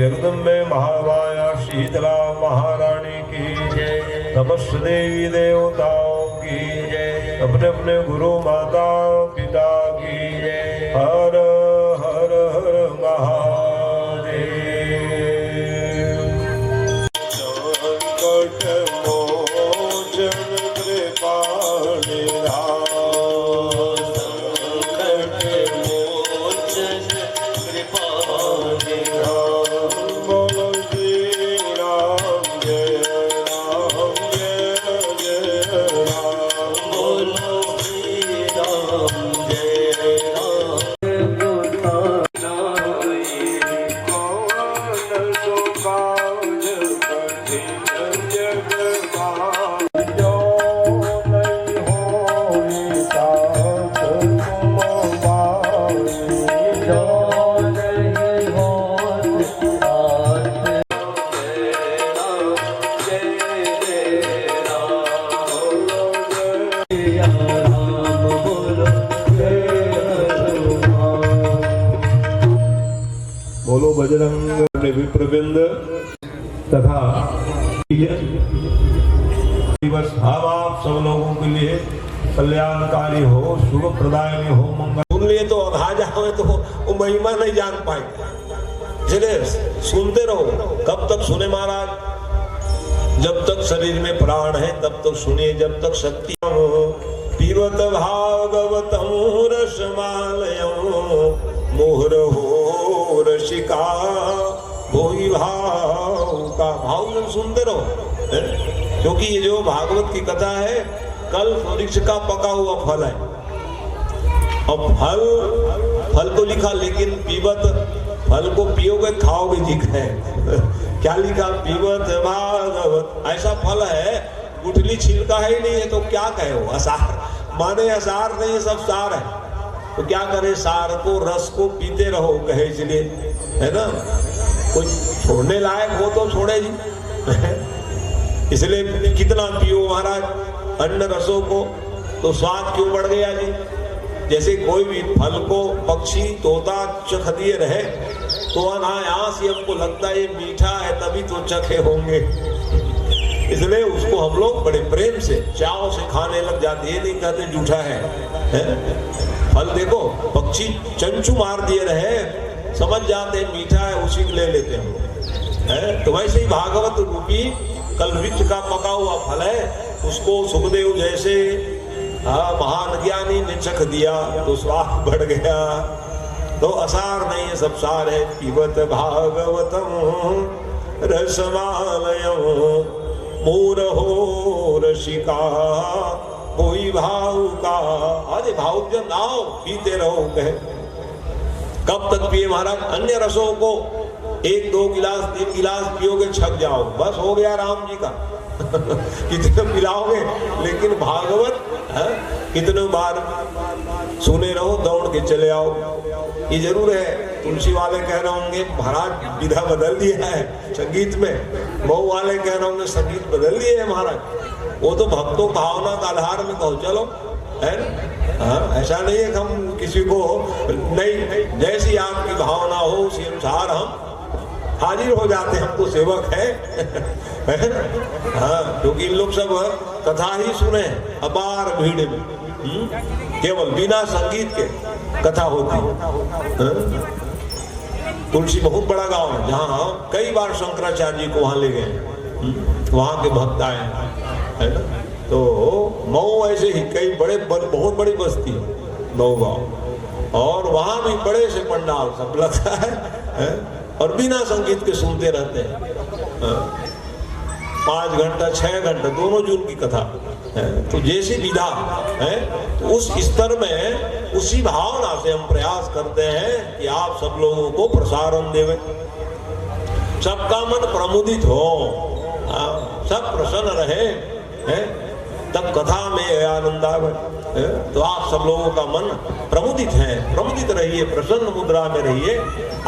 जगदम्बे महामाया शीतला महारानी की जय। समस्त देवी देवताओं की जय। अपने अपने गुरु माता पिता की जय। हर हर हर महादेव। संकट मोचन कृपा निधान। संकट मोचन कृपा निधान। बोलो श्री राम जय राम जय जय राम। बोलो श्री राम जय राम। बोलो बजरंग विप्रविंद तथा दिवस हम आप सब लोगों के लिए कल्याणकारी हो, शुभ प्रदायनी हो, मंगल। सुन लिए तो अघाजा हुए तो वो महिमा नहीं जान पाएंगे, इसलिए सुनते रहो। कब तक सुने महाराज? जब तक शरीर में प्राण है तब तक सुनिए, जब तक शक्ति। पीवत भागवतम रसमालयम मुहुर्हो रसिका भोई भाव का भाव सुनते रहो, क्योंकि ये जो भागवत की कथा है कल वृक्ष का पका हुआ फल है। और फल तो लिखा, लेकिन पीवत फल को पियोगे खाओगे जी है। क्या लिखा? पीवत भागवत। ऐसा फल है गुठली छिलका है ही नहीं है तो क्या कहे वो असार, माने असार नहीं है, सब सार है। तो क्या करे? सार को रस को पीते रहो कहे, इसलिए है ना। कोई छोड़ने लायक हो तो छोड़े जी। इसलिए कितना पियो महाराज अन्न रसों को, तो स्वाद क्यों बढ़ गया जी। जैसे कोई भी फल को पक्षी तोता चख दिए रहे तो अनायास ही हमको लगता है ये मीठा है, तभी तो चखे होंगे। इसलिए उसको हम लोग बड़े प्रेम से चाव से खाने लग जाते। ये नहीं कहते जूठा है। फल देखो, पक्षी चंचू मार दिए रहे समझ जाते मीठा है, उसी को ले लेते हम लोग। तो वैसे ही भागवत रूपी कल वृक्ष का पका हुआ फल है, उसको सुखदेव जैसे महान ज्ञानी ने चख दिया तो स्वाद बढ़ गया। तो असार नहीं है, सब सार है। पीवत भागवतम रसमालयम मुहुर्हो रसिका कोई भाव का। अरे भाव जो नाव पीते रहो कहे। कब तक पिए महाराज? अन्य रसों को 1 2 गिलास 3 गिलास पियोगे छक जाओ, बस हो गया राम जी का। कितने पिलाओगे? लेकिन भागवत कितने बार सुने रहो, दौड़ के चले आओ। ये जरूर है, तुलसी वाले कह रहे होंगे महाराज विधा बदल दिया है संगीत में, मऊ वाले कह रहे होंगे संगीत बदल दिए है महाराज। वो तो भक्तों भावना का आधार में कहो चलो, है ना। ऐसा नहीं है कि हम किसी को नहीं, जैसी आपकी भावना हो उसी अनुसार हम हाजिर हो जाते हैं। हम तो सेवक है। क्योंकि इन लोग सब कथा ही सुने अपार भीड़ में, केवल बिना संगीत के कथा होती है। तुलसी बहुत बड़ा गांव है, जहाँ कई बार शंकराचार्य जी को वहां ले गए, वहां के भक्त आए, है ना। तो मऊ ऐसे ही कई बहुत बड़ी बस्ती है मऊ गाँव, और वहां भी बड़े से पंडाल सब लगता है, और बिना संगीत के सुनते रहते हैं। 5 घंटा 6 घंटा दोनों जून की कथा है। तो जैसी विधा है तो उस स्तर में उसी भावना से हम प्रयास करते हैं कि आप सब लोगों को प्रसारण देवे, सबका मन प्रमुदित हो, सब प्रसन्न रहे, तब कथा में आनंद आवे। तो आप सब लोगों का मन प्रमुदित है, प्रमुदित रहिए, प्रसन्न मुद्रा में रहिए।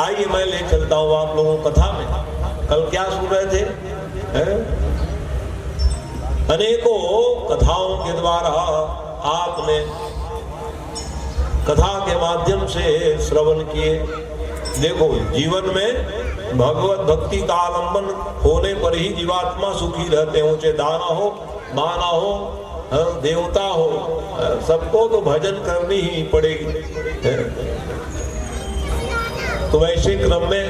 आइए मैं ले चलता हूँ आप लोगों को कथा में। कल क्या सुन रहे थे? अनेकों कथाओं के द्वारा आपने कथा के माध्यम से श्रवण किए। देखो जीवन में भगवत भक्ति का आलंबन होने पर ही जीवात्मा सुखी रहते हो, चाहे दाना हो, माना हो, देवता हो, सबको तो भजन करनी ही पड़ेगी। तो वैसे क्रम में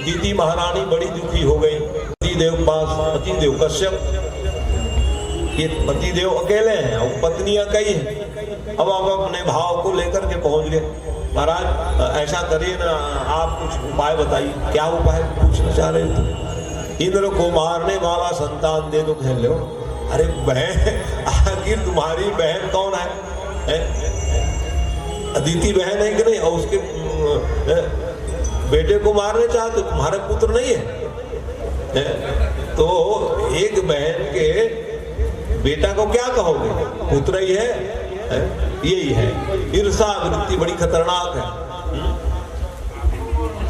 दीदी महारानी बड़ी दुखी हो गई। पतिदेव पास, पतिदेव कश्यप, ये पतिदेव अकेले हैं और पत्नियां कई हैं। अब आप अपने भाव को लेकर के पहुंच गए। महाराज ऐसा करिए ना, आप कुछ उपाय बताइए। क्या उपाय पूछना चाह रहे थे? इंद्र को मारने वाला संतान दे दो। कह लो अरे बहन, आखिर तुम्हारी बहन कौन है? अदिति बहन है कि नहीं? और उसके बेटे को मारने चाहते, तुम्हारे पुत्र नहीं है? तो एक बहन के बेटा को क्या कहोगे? पुत्र ही है। यही है ईर्षा वृत्ति, बड़ी खतरनाक है।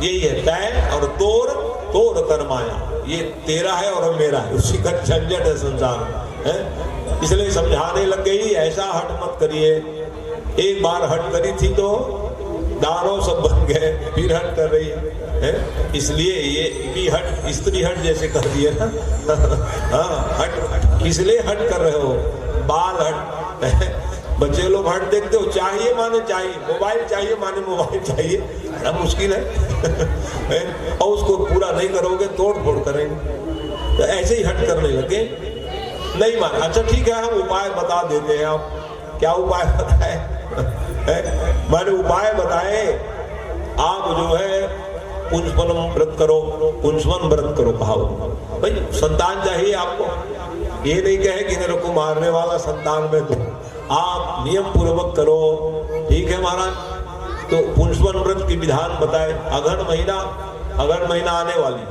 यही है तय और तोर, तोर कर्माया, ये तेरा है और मेरा है, उसी का झंझट है संसार है। इसलिए समझाने लग गई, ऐसा हट मत करिए। एक बार हट करी थी तो दानव सब बन गए, फिर हट कर रही है। इसलिए ये भी हट, स्त्री हट जैसे कर दिए ना। हाँ, हट इसलिए हट कर रहे हो। बाल हट, बच्चे लोग हट देखते हो, चाहिए माने चाहिए, मोबाइल चाहिए माने मोबाइल चाहिए, बड़ा मुश्किल है। और उसको पूरा नहीं करोगे तोड़ फोड़ करेंगे। तो ऐसे ही हट करने लगे, नहीं माने। अच्छा ठीक है, हम उपाय बता देते हैं। आप क्या उपाय बताए? मैंने उपाय बताए, आप जो है पुंसवन व्रत करो, पुंसवन व्रत करो। भाव भाई संतान चाहिए आपको, ये नहीं कहे कि मेरे को मारने वाला संतान में दो, आप नियम पूर्वक करो। ठीक है महाराज। तो पुंसवन व्रत की विधान बताए। अगहन महीना आने वाली,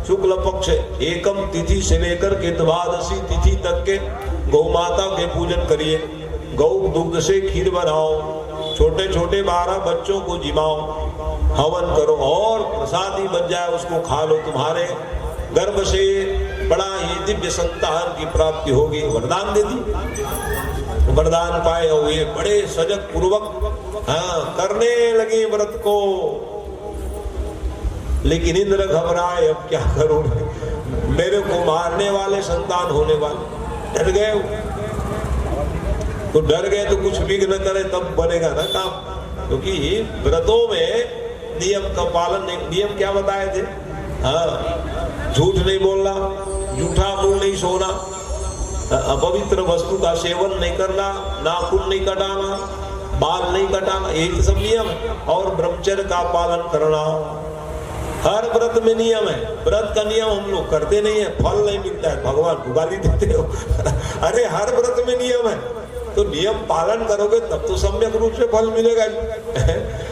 शुक्ल पक्ष एकम तिथि से लेकर के द्वादशी तिथि तक के गौ माता के पूजन करिए। गौ दुग्ध से खीर बनाओ, छोटे छोटे 12 बच्चों को जिमाओ, हवन करो और प्रसादी बन जाए उसको खा लो। तुम्हारे गर्भ से बड़ा ही दिव्य संतान की प्राप्ति होगी। वरदान दे दी, वरदान पाए और ये बड़े सजग पूर्वक करने लगे व्रत को। लेकिन इंद्र घबराए, अब क्या करूं, मेरे को मारने वाले संतान होने वाले। डर गए, तो डर गए तो कुछ विघ्न करे तब बनेगा ना काम। क्योंकि व्रतों में नियम का पालन नहीं। नियम क्या बताए थे? हाँ, झूठ नहीं बोलना, झूठा मुंह नहीं सोना, अपवित्र वस्तु का सेवन नहीं करना, नाखून नहीं कटाना, बाल नहीं कटाना, यही सब नियम। और ब्रह्मचर्य का पालन करना, हर व्रत में नियम है। व्रत का नियम हम लोग करते नहीं है, फल नहीं मिलता है, भगवान को गाली देते हो। अरे हर व्रत में नियम है, तो नियम पालन करोगे तब तो सम्यक रूप से फल मिलेगा।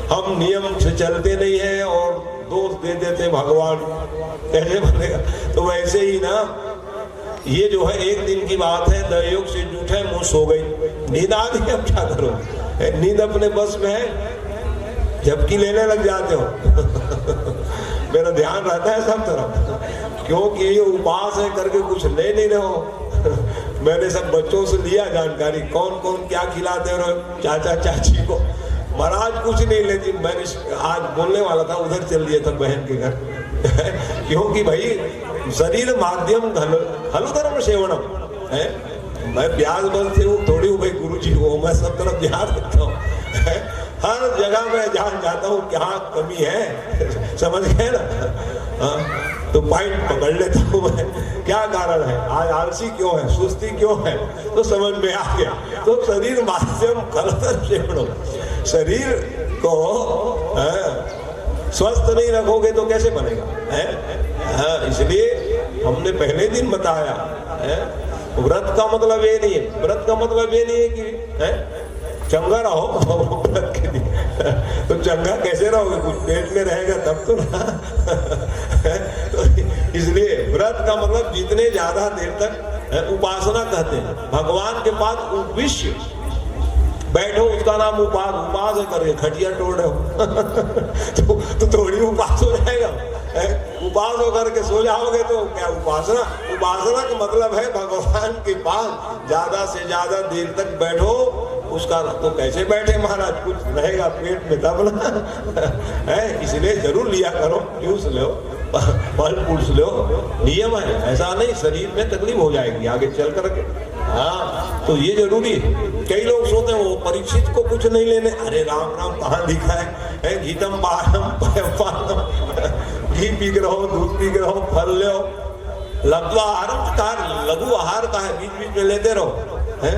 हम नियम से चलते नहीं है और दोष दे देते भगवान, कैसे बनेगा? तो वैसे ही ना, ये जो है एक दिन की बात है, दयोग से जूठे मुंह सो गई, नींद आ गई। अब क्या करो, नींद अपने बस में है, झपकी लेने लग जाते हो। मेरा ध्यान रहता है सब तरफ, क्योंकि ये उपास है करके कुछ ले नहीं रहे हो। मैंने सब बच्चों से लिया जानकारी, कौन कौन क्या खिलाते रहो चाचा चाची को। महाराज कुछ नहीं लेती। मैंने आज बोलने वाला था, उधर चल दिया था बहन के घर। क्योंकि भाई शरीर माध्यम हलु धर्म सेवनम है। मैं ब्याज बनती हूँ थोड़ी हूँ भाई, गुरु जी हो, मैं सब तरफ ध्यान रखता हूँ। हर जगह मैं जान जाता हूँ क्या कमी है, समझ गए ना? तो पॉइंट पकड़ लेता हूँ मैं, क्या कारण है, आज आलसी क्यों है, सुस्ती क्यों है, तो समझ में आ गया। तो शरीर माध्यम कलतर सेवनम, शरीर को स्वस्थ नहीं रखोगे तो कैसे बनेगा है? इसलिए हमने पहले दिन बताया है, व्रत का मतलब ये नहीं है, व्रत का मतलब ये नहीं है कि है चंगा रहो व्रत के दिन। तो चंगा कैसे रहोगे, कुछ पेट में रहेगा तब तो ना। तो इसलिए व्रत का मतलब जितने ज्यादा देर तक उपासना कहते हैं, भगवान के पास विश्व बैठो, उसका नाम उपास। उपास करके खटिया तोड़ रहे हो तो थोड़ी उपास हो जाएगा। उपास होकर के सो जाओगे तो क्या उपासना? उपासना का मतलब है भगवान के पास ज्यादा से ज्यादा देर तक बैठो। उसका तो कैसे बैठे महाराज, कुछ रहेगा पेट में तब ना है। इसलिए जरूर लिया करो, जूस लो। फल पूछ लो, नियम है, ऐसा नहीं शरीर में तकलीफ हो जाएगी आगे चल करके। हाँ, तो ये जरूरी है। कई लोग सोते हैं वो परीक्षित को कुछ नहीं लेने, अरे राम राम कहाँ लिखा है गीतम पानम पानम, घी पी के रहो, दूध पी के रहो, फल ले, लघु आहार का, लघु आहार का है, बीच बीच में लेते रहो, है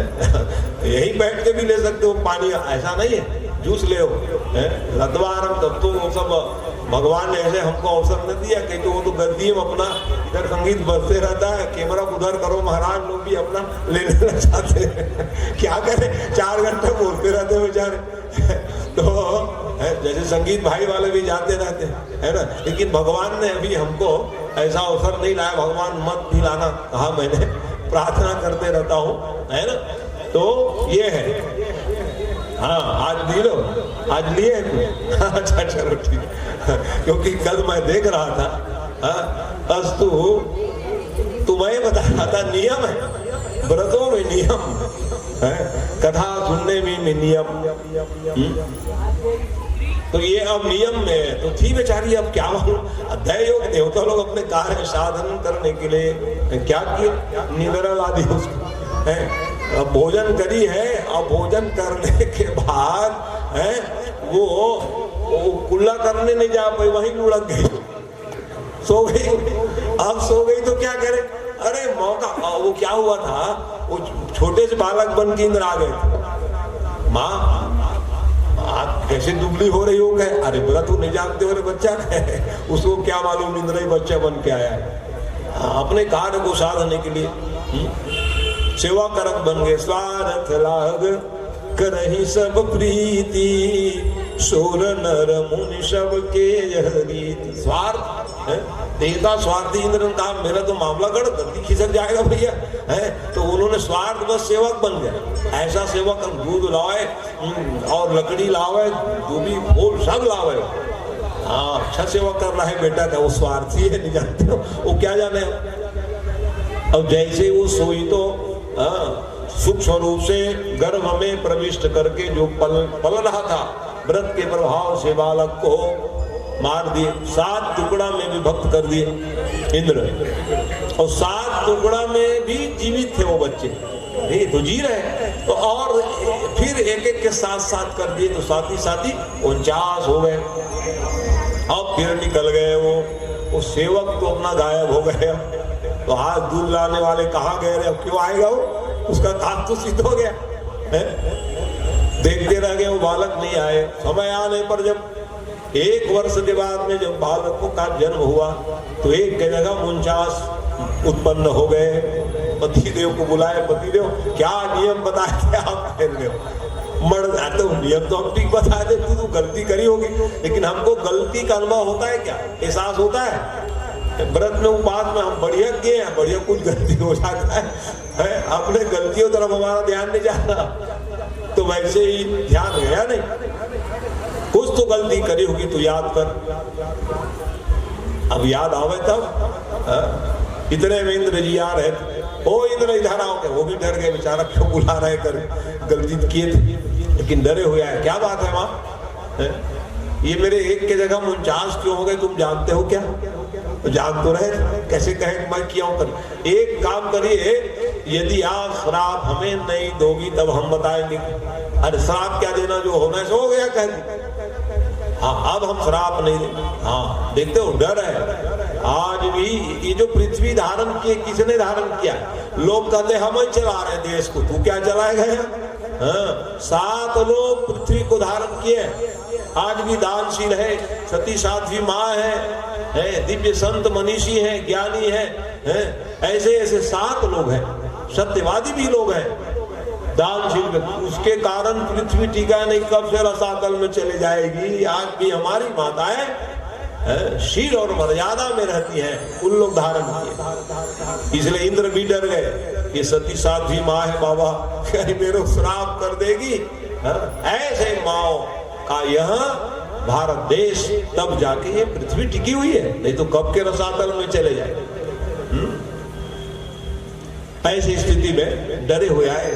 यही बैठ के भी ले सकते हो पानी, ऐसा नहीं है, जूस ले लद्वारम। तब तो वो सब भगवान ने ऐसे हमको अवसर न दिया, कहीं तो वो तो गद्दी में अपना इधर संगीत बजते रहता है, कैमरा उधर करो, महाराज लोग भी अपना ले लेना चाहते हैं, क्या करें 4 घंटे बोलते रहते हैं बेचारे। तो जैसे संगीत भाई वाले भी जाते रहते हैं, है ना, लेकिन भगवान ने अभी हमको ऐसा अवसर नहीं लाया, भगवान मत भी लाना कहा, मैंने प्रार्थना करते रहता हूँ, है ना। तो ये है, हाँ आज ली लो, आज लिए अच्छा चलो ठीक, क्योंकि कल मैं देख रहा था, अस्तु तुम्हें बता रहा था नियम है, व्रतों में नियम है, कथा सुनने में नियम। तो ये अब नियम में तो थी बेचारी, अब क्या मालूम, अध्याय योग देवता लोग अपने कार्य साधन करने के लिए क्या किए, निद्रा ला दी उसको, है अब भोजन करी है, अब भोजन करने के बाद है वो कुल्ला करने नहीं जा पाई, वहीं लुढ़क गई, सो गई। अब सो गई तो क्या करे, अरे मौका, वो क्या हुआ था, वो छोटे से बालक बन के इंद्र आ गए थे, माँ आप कैसे दुबली हो रही हो गए, अरे बोला तू नहीं जानते हो रे बच्चा है, उसको क्या मालूम इंद्र ही बच्चा बन के आया है। अपने कार्य को साधने के लिए सेवा करक बन गए, स्वार्थ लाग करहि सब प्रीति, सुर नर मुनि सब के यह रीति। स्वार्थ है, देवता स्वार्थी, इंद्र ने कहा मेरा तो मामला गलती खिसक जाएगा भैया, है तो उन्होंने स्वार्थ बस सेवक बन गए, ऐसा सेवक दूध लावे और लकड़ी लावे, दूबी फूल सब लावे, हाँ अच्छा सेवा कर रहा है बेटा, क्या वो स्वार्थी है नहीं जानते हो, वो क्या जाने। अब जैसे वो सोई तो सूक्ष्म रूप से गर्भ में प्रविष्ट करके जो पल रहा था, व्रत के प्रभाव से बालक को मार दिए, 7 टुकड़ा में विभक्त कर दिए इंद्र, और 7 टुकड़ा में भी जीवित थे वो बच्चे, ये तो जी रहे, तो और फिर एक एक के साथ कर दिए, तो साथ ही 49 हो गए। अब फिर निकल गए वो सेवक तो अपना गायब हो गए, तो आज दूध लाने वाले कहाँ गए, अब क्यों आएगा वो, उसका काम तो सिद्ध हो गया है? देखते रह गए, वो बालक नहीं आए। समय आने पर जब 1 वर्ष के बाद में जब बालकों का जन्म हुआ, तो एक के जगह 49 उत्पन्न हो गए। पतिदेव को बुलाए, पतिदेव क्या नियम बताए थे आप, खेल रहे हो मर जाते हो, नियम तो हम ठीक बताए थे, तू गलती करी होगी, लेकिन हमको गलती का अनुभव होता है क्या, एहसास होता है? व्रत में उपवास में हम बढ़िया किए हैं, बढ़िया कुछ गलती हो जाता है, अपने गलतियों तरफ हमारा ध्यान नहीं जाता, तो वैसे ही ध्यान गया नहीं, कुछ तो गलती करी होगी तो याद कर, अब याद आवे तब। इतने में इंद्र जी आ रहे थे, ओ इंद्र इधर आओ, वो भी डर गए बेचारा, क्यों बुला रहे कर, गलती किए थे लेकिन डरे हुए हैं, क्या बात है माँ, ये मेरे एक के जगह 49 क्यों हो गए, तुम जानते हो क्या? तो जान तो रहे, कैसे कहे मैं किया हूं कर, एक काम करिए, यदि आप श्राप हमें नहीं दोगी तब हम बताएंगे। अरे श्राप क्या देना, जो होना है सो हो गया कह दी, हाँ अब हम श्राप नहीं दे, हाँ देखते हो डर है। आज भी ये जो पृथ्वी धारण किए, किसने धारण किया? लोग कहते हम ही चला रहे देश को, तू क्या चलाएगा? हाँ 7 लोग पृथ्वी को धारण किए, आज भी दानशील है, सती साध्वी माँ है, दिव्य संत मनीषी है, ज्ञानी है, ऐसे ऐसे 7 लोग हैं, सत्यवादी भी लोग हैं, दानशील, उसके कारण पृथ्वी टीका नहीं, कब से रसातल में चले जाएगी। आज भी हमारी माताएं शील और मर्यादा में रहती हैं, उन लोग धारण किए, इसलिए इंद्र भी डर गए, ये सती साध्वी माँ है बाबा, कहीं मेरे श्राप कर देगी। ऐसे माओ का यहाँ भारत देश तब जाके ये पृथ्वी टिकी हुई है, नहीं तो कब के रसातल में चले जाए। ऐसी स्थिति में डरे हुए आए,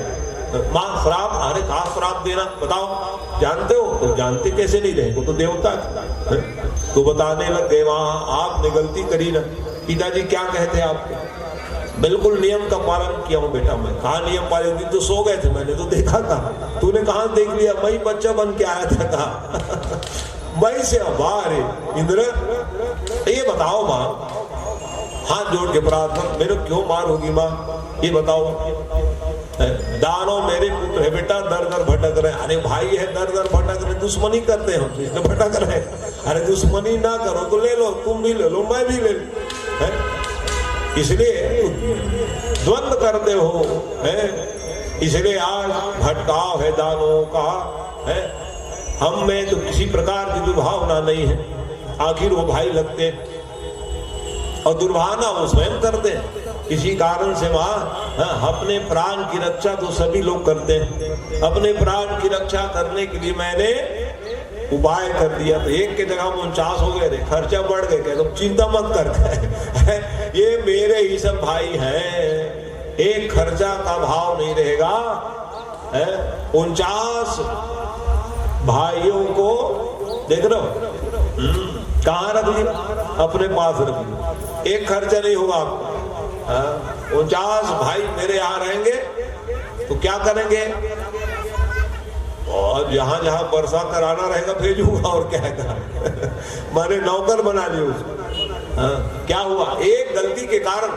मां श्राप, अरे कहा श्राप देना बताओ, जानते हो? तो जानते कैसे नहीं रहे, वो तो देवता है। तो बताने लग गए वहां आपने गलती करी ना, पिताजी क्या कहते आपको? बिल्कुल नियम का पालन किया हूँ बेटा मैं। कहा नियम पालन? दिन तो सो गए थे, मैंने तो देखा था। तूने कहा देख लिया? मैं बच्चा बन के आया था। कहा मैं से अरे इंद्र ये बताओ माँ, हाथ जोड़ के प्रार्थना, मेरे क्यों मार होगी माँ ये बताओ। दानव मेरे पुत्र है बेटा, दर दर भटक रहे। अरे भाई है दर दर भटक रहे, दुश्मनी करते हो तो इसलिए भटक रहे। अरे दुश्मनी ना करो तो ले लो, तुम भी ले लो मैं भी ले लो, इसलिए द्वंद्व करते हो है। इसलिए आज भटकाव है दानवों का है। हम में तो किसी प्रकार की दुर्भावना नहीं है, आखिर वो भाई लगते और दुर्भावना वो स्वयं करते हैं। किसी कारण से वहां अपने प्राण की रक्षा तो सभी लोग करते हैं। अपने प्राण की रक्षा करने के लिए मैंने उपाय कर दिया, तो एक के जगह 49 हो गए थे, खर्चा बढ़ गए। तो चिंता मत कर, ये मेरे ही सब भाई हैं, एक खर्चा का भाव नहीं रहेगा। 49 भाइयों को देख रहे हो, कहाँ रख लिया? अपने पास रख लिया, एक खर्चा नहीं होगा आपको। 49 भाई मेरे यहाँ रहेंगे तो क्या करेंगे? और जहां जहां वर्षा कराना रहेगा भेजूंगा, और क्या है। मैंने नौकर बना लिया उसको। क्या हुआ? एक गलती के कारण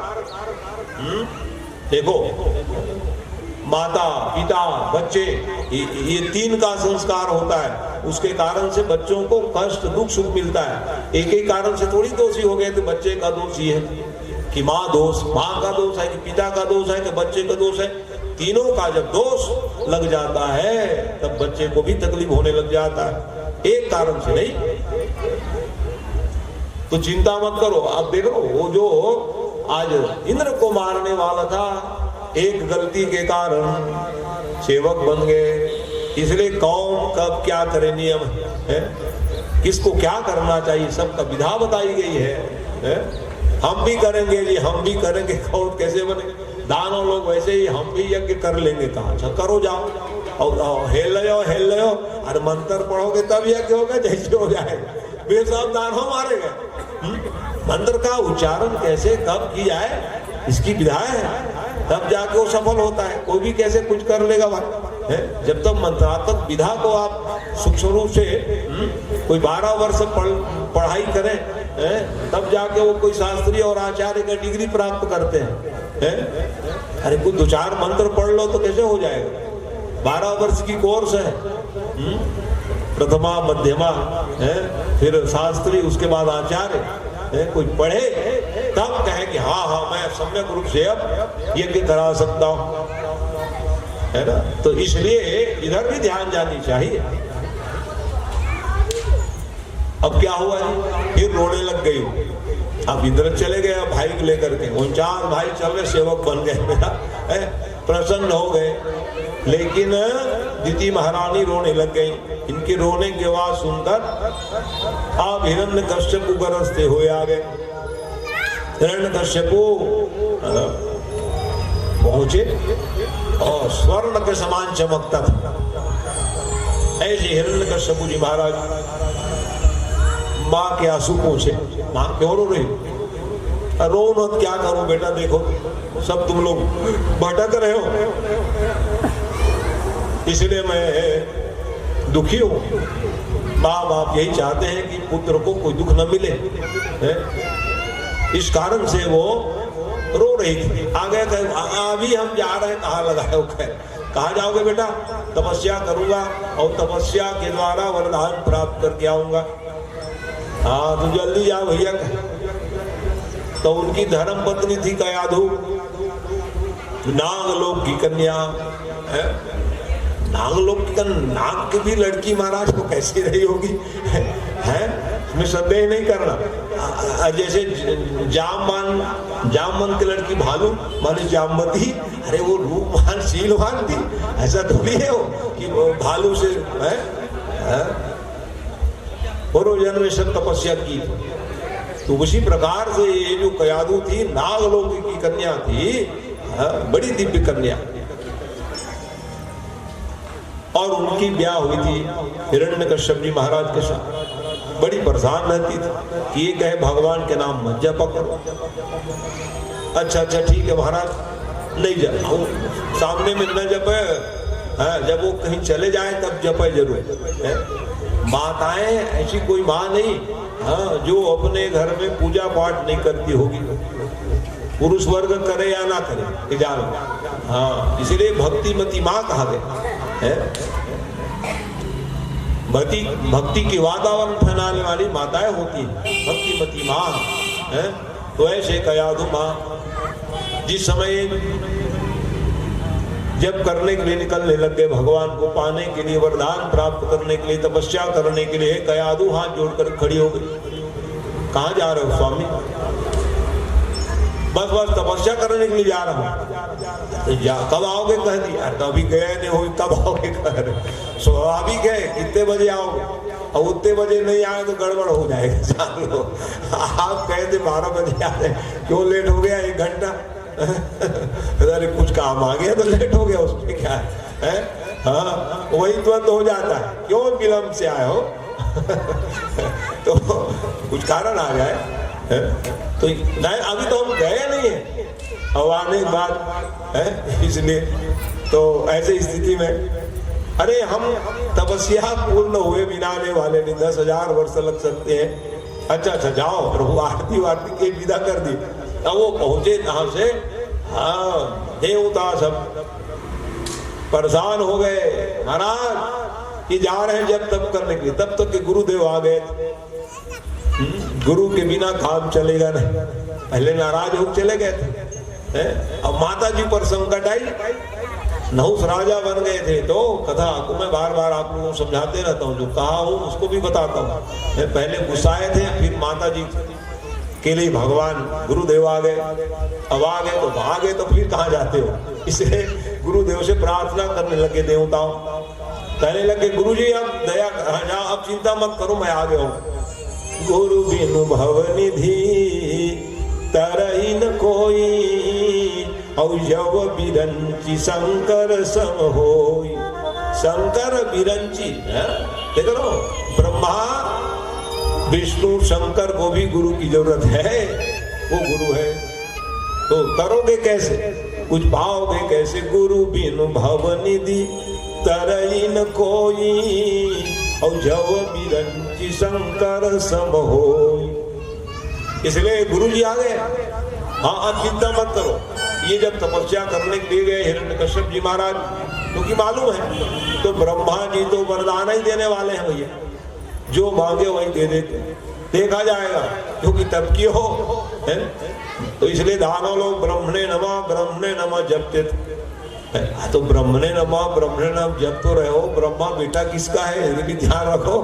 देखो, माता पिता बच्चे ये तीन का संस्कार होता है, उसके कारण से बच्चों को कष्ट दुख सुख मिलता है। एक ही कारण से थोड़ी दोषी हो गए तो बच्चे का दोष ही है कि माँ का दोष है कि पिता का दोष है कि बच्चे का दोष है। तीनों का जब दोष लग जाता है तब बच्चे को भी तकलीफ होने लग जाता है, एक कारण से नहीं। तो चिंता मत करो। अब देखो वो जो आज इंद्र को मारने वाला था, एक गलती के कारण सेवक बन गए। इसलिए कौन कब क्या करे नियम है, किसको क्या करना चाहिए सबका विधा बताई गई है। हम भी करेंगे जी, हम भी करेंगे। कौन कैसे बने? दानव लोग वैसे ही हम भी यज्ञ कर लेंगे। कहा अच्छा करो जाओ, और हेल लो। अरे मंत्र पढ़ोगे तब यज्ञ होगा, जैसे हो जाएगा। वे सब दानव मारे गए। मंत्र का उच्चारण कैसे कब किया है इसकी विधा है, तब जाके वो सफल होता है। कोई भी कैसे कुछ कर लेगा भाई है? जब तक मंत्रात्मक विधा को आप सूक्ष्म रूप से कोई 12 वर्ष पढ़ाई करें तब जाके वो कोई शास्त्री और आचार्य का डिग्री प्राप्त करते हैं। अरे कोई 2-4 मंत्र पढ़ लो तो कैसे हो जाएगा? 12 वर्ष की कोर्स है, प्रथमा मध्यमा है, फिर शास्त्री, उसके बाद आचार्य। कोई पढ़े तब कहे कि हाँ मैं सम्यक रूप से अब यज्ञ करा सकता हूं, है ना। तो इसलिए इधर भी ध्यान जानी चाहिए। अब क्या हुआ है, फिर रोने लग गई। अब इधर चले गए भाई को लेकर के। 49 भाई चल रहे, सेवक बन गए मेरा, प्रसन्न हो गए। लेकिन दीति महारानी रोने लग गई। इनके रोने की आवाज सुनकर आप हिरण्यकश्यप गरजते हुए आ गए। हिरण्यकश्यप पहुंचे और स्वर्ण के समान चमकता था। ऐसे हिरण्यकश्यप जी महाराज माँ के आंसू पहुंचे। माँ क्यों रो रही? रो मत, क्या करूं बेटा, देखो सब तुम लोग भटक रहे हो, इसलिए मैं दुखी हूं। माँ बाप यही चाहते हैं कि पुत्र को कोई दुख न मिले है? इस कारण से वो रो रही थी। आगे अभी हम जा रहे हैं, कहाँ लगाए हो? कहाँ जाओगे बेटा? तपस्या करूंगा और तपस्या के द्वारा वरदान प्राप्त करके आऊंगा। हाँ तो जल्दी जाओ भैया। तो उनकी धर्म पत्नी थी कयाधु, नागलोक की कन्या है। नागलोक की नाग की भी लड़की महाराज को कैसी रही होगी है? इसमें संदेह नहीं करना। जैसे जामवन की लड़की भालू माने जामवती, अरे वो रूपवान शीलवान थी, ऐसा थोड़ी है वो कि भालू से है? पूर्व जन्म में सब तपस्या की। तो उसी प्रकार से ये जो कयाधु थी नागलोक की कन्या थी, बड़ी दिव्य कन्या। और उनकी ब्याह हुई थी हिरण्यकश्यप जी महाराज के साथ। बड़ी परेशान रहती थी कि ये कहे भगवान के नाम मत जपा करो। अच्छा ठीक है महाराज, नहीं जाओ, सामने में न जपे, जब वो कहीं चले जाए तब जपे जरूर। माताएं ऐसी कोई माँ नहीं जो अपने घर में पूजा पाठ नहीं करती होगी, पुरुष वर्ग करे या ना करे जान। इसलिए भक्तिमती माँ कहा गया है। भक्ति की वातावरण फैलाने वाली माताएं होती है भक्तिमती माँ है। तो ऐसे कयाधु माँ जिस समय जब करने के लिए निकलने लग गए, भगवान को पाने के लिए, वरदान प्राप्त करने के लिए, तपस्या करने के लिए, कयाधु हाथ जोड़कर खड़ी हो गई। कहाँ जा रहे हो स्वामी? बस तपस्या करने के लिए जा रहा हूँ। कब आओगे? कह दिया तो अभी गए नहीं हो, कब आओगे? कह रहे स्वाभाविक है, कितने बजे आओगे? और उतने बजे नहीं आए तो गड़बड़ हो जाएगा, जान लो। आप कहे थे 12 बजे आ रहे, क्यों लेट हो गया 1 घंटा? अरे कुछ काम आ गया तो लेट हो गया, उसमें क्या है? हाँ, वही तुरंत हो जाता है, क्यों विलम्ब से आए हो? तो कुछ कारण आ जाए तो नहीं, अभी तो हम गए नहीं है, अब आने के बाद है, इसलिए तो ऐसे स्थिति में अरे हम तपस्या पूर्ण हुए बिना आने वाले नहीं, 10,000 वर्ष लग सकते हैं। अच्छा जाओ, प्रभु आरती वारती के विदा कर दी। अब वो पहुंचे कहां से? देवता सब परेशान हो गए, महाराज ये जा रहे हैं जब तब करने के लिए। तब तक के गुरुदेव आ गए। गुरु के बिना काम चलेगा नहीं, पहले नाराज होकर चले गए थे। अब माता जी पर संकट आई, नहुस राजा बन गए थे। तो कथा को मैं बार बार आप लोगों को समझाते रहता हूँ, जो कहा हूँ उसको भी बताता हूँ। पहले गुस्साए थे, फिर माता जी के लिए भगवान गुरुदेव आ गए। अब आ गए तो आ गए, तो फिर कहाँ जाते हो? इसलिए गुरुदेव से प्रार्थना करने लगे देवताओं। कहने लगे गुरु जी अब दया, अब चिंता मत करो, मैं आ गया हूँ। गुरु बिनु भव निधि तरही न कोई, और जव बिरंची शंकर सम होई। शंकर बिरंची देख लो, ब्रह्मा विष्णु शंकर को भी गुरु की जरूरत है, वो गुरु है। तो करोगे कैसे, कुछ पाओगे कैसे? गुरु बिनु भव निधि तरही न कोई, और जव बिरंची शंकर सम होई। इसलिए गुरु जी आ गए। हाँ, चिंता मत करो। ये जब तपस्या करने के लिए गए हिरण्यकश्यप जी महाराज, क्योंकि मालूम है तो ब्रह्मा जी तो वरदान ही देने वाले हैं भैया, जो मांगे वही दे देते, देखा जाएगा, क्योंकि तब की हो है। तो इसलिए दानव लोग ब्रह्मणे नमः जपते थे। तो ब्रह्मणे नमः जप तो रहे हो, ब्रह्मा बेटा किसका है ये भी ध्यान रखो।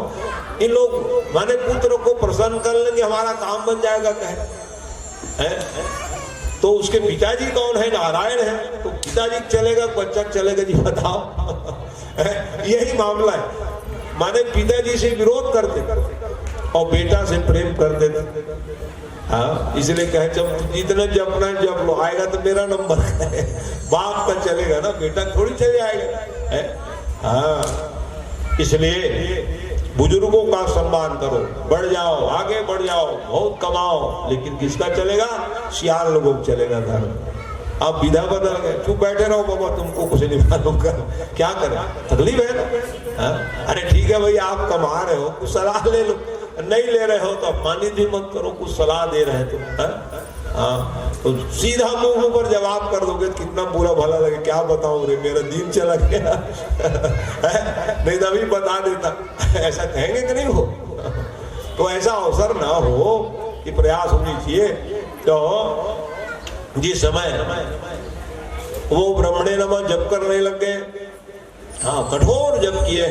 इन लोग माने पुत्र को प्रसन्न कर लेंगे, हमारा काम बन जाएगा कहे। तो उसके पिताजी कौन है? नारायण है। तो पिताजी चलेगा, बच्चा चलेगा जी, बताओ। यही मामला है। माने पिताजी से विरोध करते और बेटा से प्रेम करते थे। हाँ, इसलिए कहे जब जितना जपना जप लो, आएगा तो मेरा नंबर है। बाप का चलेगा ना, बेटा थोड़ी चले आएगा। हाँ, इसलिए बुजुर्गों का सम्मान करो, बढ़ जाओ, आगे बढ़ जाओ, बहुत कमाओ, लेकिन किसका चलेगा? सियार लोगों को चलेगा घर। आप विधा बदल गए, चुप बैठे रहो बाबा, तुमको कुछ नहीं मालूम कर, क्या करें? तकलीफ है ना। अरे ठीक है भाई, आप कमा रहे हो, कुछ सलाह ले लो, नहीं ले रहे हो तो अपमानित भी मत करो, कुछ सलाह दे रहे हो तो। हाँ, तो सीधा मुंह पर जवाब कर दोगे, कितना बुरा भला लगे, क्या बताऊं रे, मेरा दिन चला गया। नहीं तो अभी बता देता, ऐसा कहेंगे कि नहीं हो? तो ऐसा अवसर ना हो, कि प्रयास होनी चाहिए। तो जिस समय वो ब्रह्मणे नमः जप करने लग गए, हाँ कठोर जप किए,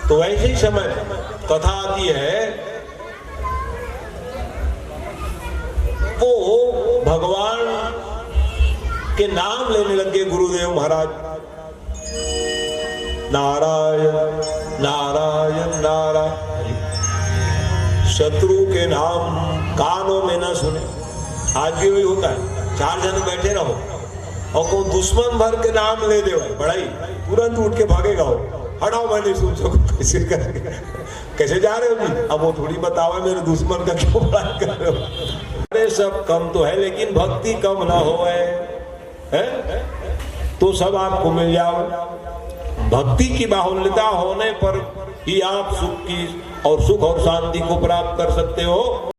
तो ऐसे ही समय कथा आती है, वो भगवान के नाम लेने लगे गुरुदेव महाराज। नारायण नारायण नारायण, शत्रु के नाम कानों में न सुने। आज भी वही होता है, 4 जन बैठे रहो, और को दुश्मन भर के नाम ले दे भाई बड़ाई तुरंत उठ के भागेगा हो, हटाओ मैं नहीं सुन सकूं, कैसे करके कैसे जा रहे हो जी? अब वो थोड़ी बताओ मेरे दुश्मन का क्यों बात कर रहे हो। अरे सब कम तो है लेकिन भक्ति कम ना हो है तो सब आपको मिल जाओ। भक्ति की बाहुल्यता होने पर ही आप सुख की और सुख और शांति को प्राप्त कर सकते हो।